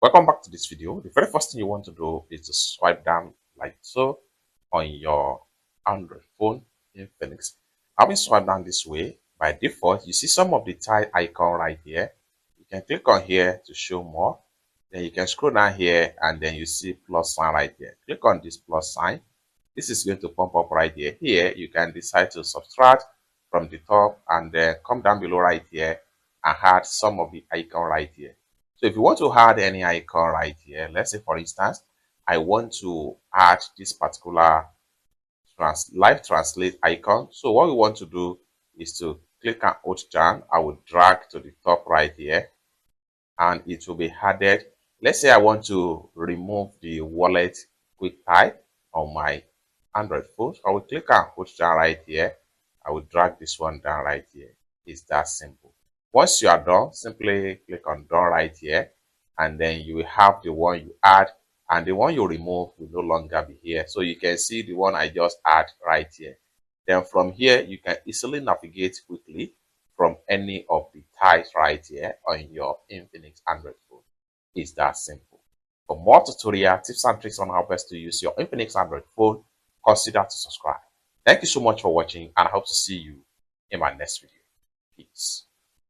Welcome back to this video. The very first thing you want to do is to swipe down like so on your Android phone Infinix. Having swiped down this way, by default, you see some of the tile icon right here. You can click on here to show more. Then you can scroll down here and then you see plus sign right here. Click on this plus sign. This is going to pop up right here. Here, you can decide to subtract from the top and then come down below right here and add some of the icon right here. So if you want to add any icon right here, let's say for instance, I want to add this particular live translate icon. So what we want to do is to click and hold down. I will drag to the top right here and it will be added. Let's say I want to remove the wallet quick type on my Android phone. So I will click and hold down right here. I will drag this one down right here. It's that simple. Once you are done, simply click on done right here, and then you will have the one you add, and the one you remove will no longer be here. So you can see the one I just add right here. Then from here, you can easily navigate quickly from any of the tiles right here on your Infinix Android phone. It's that simple. For more tutorial tips and tricks on how best to use your Infinix Android phone, consider to subscribe. Thank you so much for watching, and I hope to see you in my next video. Peace.